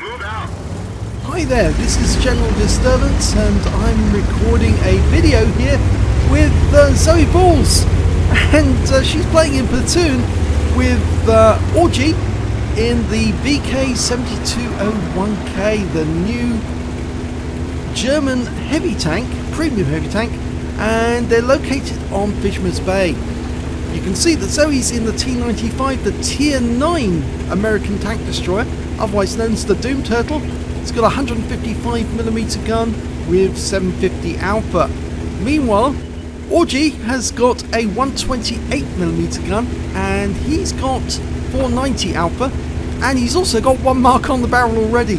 Hi there, this is General Disturbance and I'm recording a video here with ZoeBallz, and she's playing in platoon with Orgee in the VK7201K, the new German heavy tank, premium heavy tank, and they're located on Fisherman's Bay. You can see that Zoe's in the T-95, the Tier 9 American tank destroyer, otherwise known as the Doom Turtle. It's got a 155mm gun with 750 Alpha. Meanwhile, Orgee has got a 128mm gun and he's got 490 Alpha, and he's also got 1 mark on the barrel already.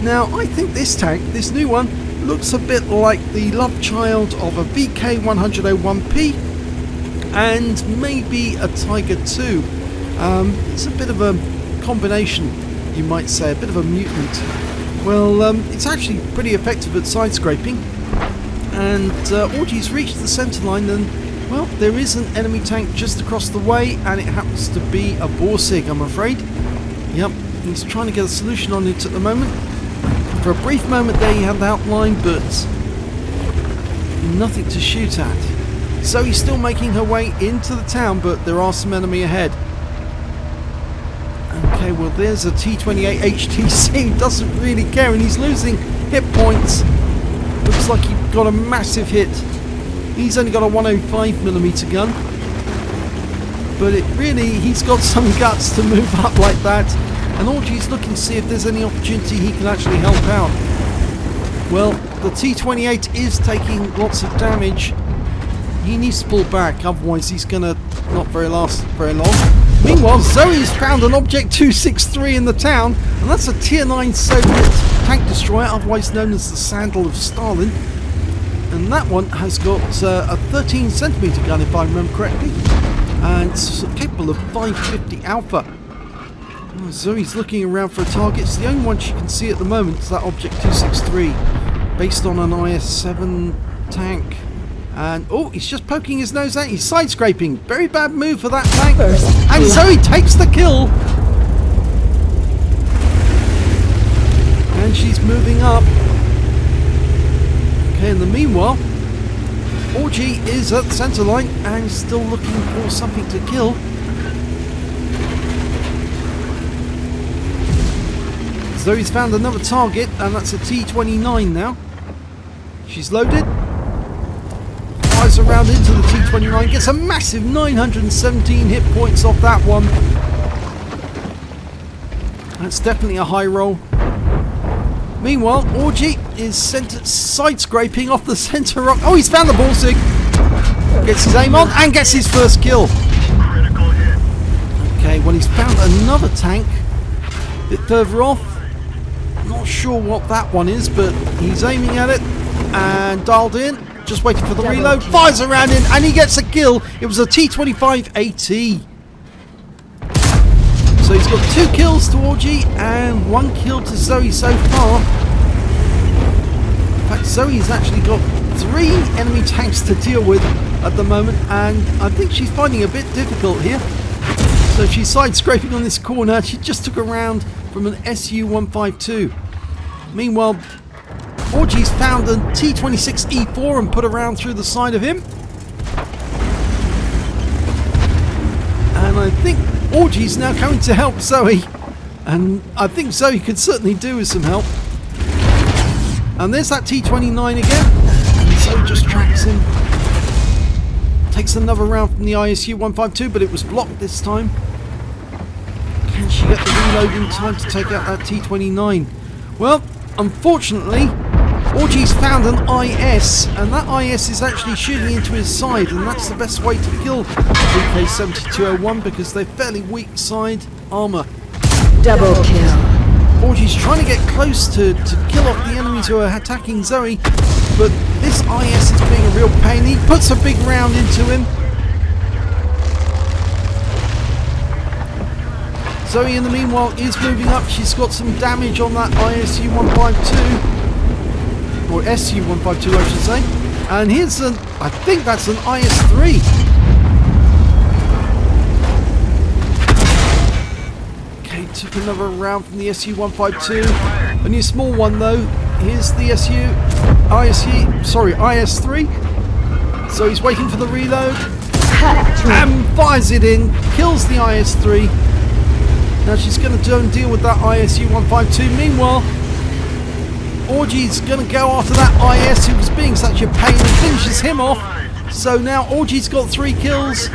Now, I think this tank, this new one, looks a bit like the love child of a VK101P and maybe a Tiger 2. It's a bit of a combination, you might say, a bit of a mutant. Well, it's actually pretty effective at side scraping, and Orgee's reached the centre line, and well, there is an enemy tank just across the way, and it happens to be a Borsig, I'm afraid. Yep, he's trying to get a solution on it at the moment. For a brief moment there he had the outline, but nothing to shoot at. So he's still making her way into the town, but there are some enemy ahead. Okay, well there's a T-28 HTC, doesn't really care, and he's losing hit points. Looks like he got a massive hit. He's only got a 105mm gun, but he's got some guts to move up like that, and Orgee's looking to see if there's any opportunity he can actually help out. Well, the T-28 is taking lots of damage. He needs to pull back, otherwise he's gonna not last very long. Meanwhile, Zoe's found an Object 263 in the town, and that's a Tier 9 Soviet tank destroyer, otherwise known as the Sandal of Stalin. And that one has got a 13cm gun, if I remember correctly, and it's capable of 550 Alpha. Well, Zoe's looking around for a target. It's the only one she can see at the moment, is that Object 263, based on an IS-7 tank. And oh, he's just poking his nose out. He's side scraping. Very bad move for that tank. And Zoe takes the kill. And she's moving up. Okay, in the meanwhile, Orgee is at the centre line and still looking for something to kill. Zoe's found another target, and that's a T-29 now. She's loaded. Flies around into the T-29, gets a massive 917 hit points off that one. That's definitely a high roll. Meanwhile, Orgee is side scraping off the centre rock. Oh, he's found the Borsig. Gets his aim on and gets his first kill. Okay, well he's found another tank a bit further off. Not sure what that one is, but he's aiming at it and dialed in. Just waiting for the reload, fires around in, and he gets a kill. It was a T-25 AT. So he's got 2 kills to Orgee and 1 kill to Zoe so far. In fact, Zoe's actually got 3 enemy tanks to deal with at the moment, and I think she's finding it a bit difficult here. So she's side scraping on this corner. She just took a round from an Su-152. Meanwhile, Orgee's found a T-26 E4 and put a round through the side of him. And I think Orgee's now coming to help Zoe. And I think Zoe could certainly do with some help. And there's that T-29 again. And Zoe just tracks him. Takes another round from the ISU-152, but it was blocked this time. Can she get the reload in time to take out that T-29? Well, unfortunately, Orgee's found an IS, and that IS is actually shooting into his side, and that's the best way to kill VK7201 because they're fairly weak side armour. Double kill. Orgee's trying to get close to kill off the enemies who are attacking Zoe, but this IS is being a real pain. He puts a big round into him. Zoe, in the meanwhile, is moving up. She's got some damage on that ISU-152. Or SU-152 I should say. And here's an, I think that's an IS-3. Okay, Took another round from the SU-152. Only a small one though. Here's the IS-3. So he's waiting for the reload. And fires it in. Kills the IS-3. Now she's going to go and deal with that ISU-152. Meanwhile, Orgee's going to go after that IS who was being such a pain and finishes him off. So now Orgee's got 3 kills.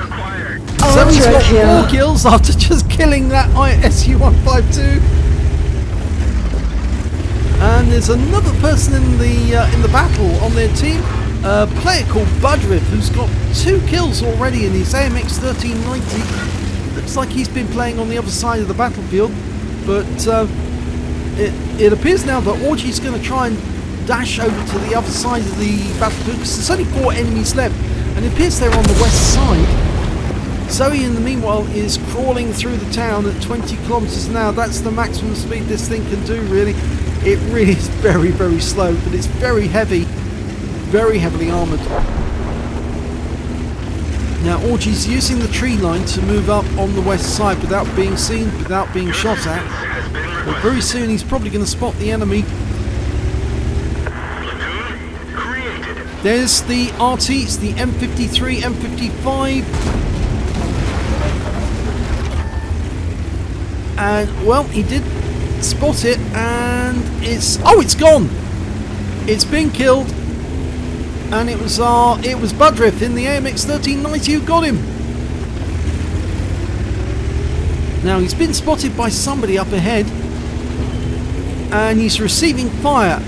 So he's got 4 kills after just killing that ISU-152. And there's another person in the battle on their team, a player called Budrith, who's got 2 kills already in his AMX 1390. Looks like he's been playing on the other side of the battlefield, but it appears now that Orgee's going to try and dash over to the other side of the battlefield because there's only 4 enemies left, and it appears they're on the west side. Zoe, in the meanwhile, is crawling through the town at 20 kilometers an hour. That's the maximum speed this thing can do, really. It really is very, very slow, but it's very heavy, very heavily armoured. Now, Orgee's using the tree line to move up on the west side without being seen, without being shot at. But very soon he's probably going to spot the enemy. There's the RT, it's the M53, M55. And, well, he did spot it, and it's gone. It's been killed, and it was Budrith in the AMX 1390 who got him. Now he's been spotted by somebody up ahead, and he's receiving fire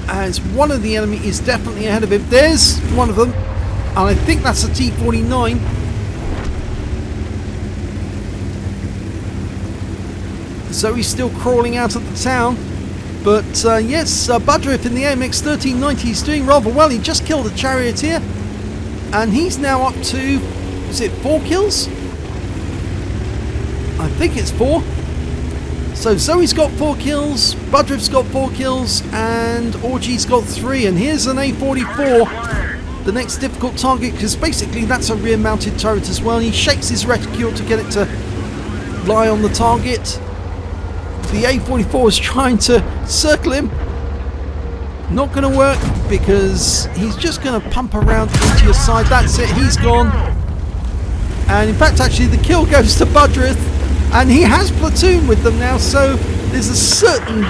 as one of the enemy is definitely ahead of him. There's one of them, and I think that's a T-49. So he's still crawling out of the town, but yes, Budrith in the AMX 1390 is doing rather well. He just killed a charioteer, and he's now up to, is it 4 kills? I think it's 4. So Zoe's got 4 kills, Budrith's got 4 kills, and Orgee's got 3. And here's an A44, the next difficult target, because basically that's a rear-mounted turret as well. He shakes his reticule to get it to lie on the target. The A44 is trying to circle him. Not going to work because he's just going to pump around into your side. That's it, he's gone. And in fact, actually, the kill goes to Budrith, and he has platoon with them now, so there's a certain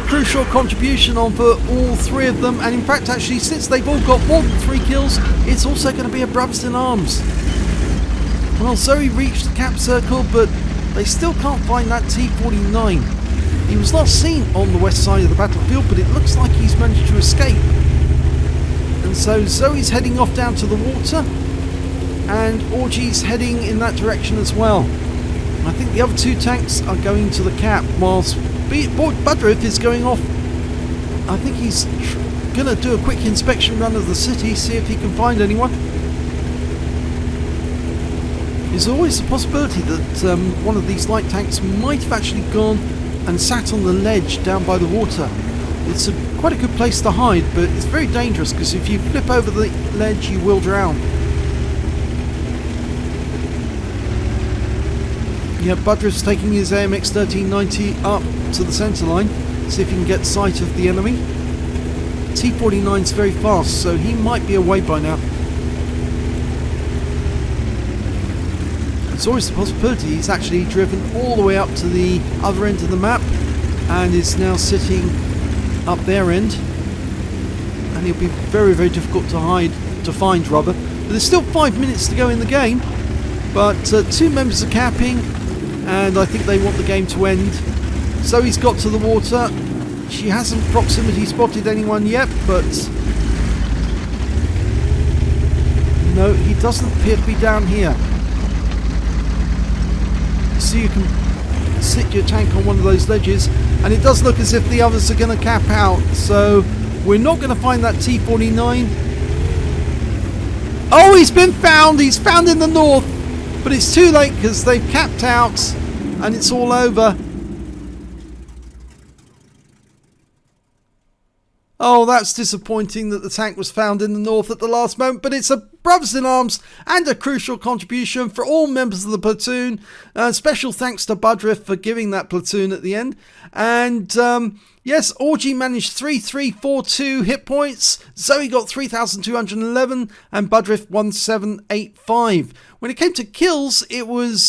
crucial contribution on for all 3 of them. And in fact, actually, since they've all got more than 3 kills, it's also going to be a brothers in arms. Well, Zoe reached the cap circle, but they still can't find that T-49. He was last seen on the west side of the battlefield, but it looks like he's managed to escape. And so Zoe's heading off down to the water, and Orgee's heading in that direction as well. I think the other 2 tanks are going to the cap, whilst Budrith is going off. I think he's going to do a quick inspection run of the city, see if he can find anyone. There's always a possibility that one of these light tanks might have actually gone and sat on the ledge down by the water. It's quite a good place to hide, but it's very dangerous because if you flip over the ledge you will drown. Yeah, Budrith's taking his AMX 1390 up to the centre line, see if he can get sight of the enemy. T-49's very fast, so he might be away by now. It's always a possibility he's actually driven all the way up to the other end of the map and is now sitting up their end, and he'll be very, very difficult to find. But there's still 5 minutes to go in the game, but 2 members are capping, and I think they want the game to end. So he's got to the water. She hasn't proximity spotted anyone yet, but no, he doesn't appear to be down here. So you can sit your tank on one of those ledges, and it does look as if the others are going to cap out, so we're not going to find that T-49. Oh, he's been found! He's found in the north, but it's too late because they've capped out and it's all over. Oh, that's disappointing that the tank was found in the north at the last moment, but it's a brothers in arms and a crucial contribution for all members of the platoon. Special thanks to Budrith for giving that platoon at the end. And yes, Orgee managed 3,342 hit points. Zoe got 3,211 and Budrith 1,785. When it came to kills, it was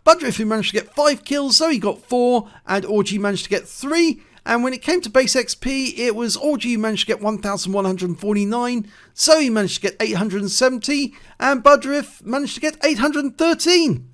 Budrith who managed to get 5 kills, Zoe got 4 and Orgee managed to get 3. And when it came to base XP, it was Orgee who managed to get 1,149, Zoe managed to get 870, and Budrith managed to get 813.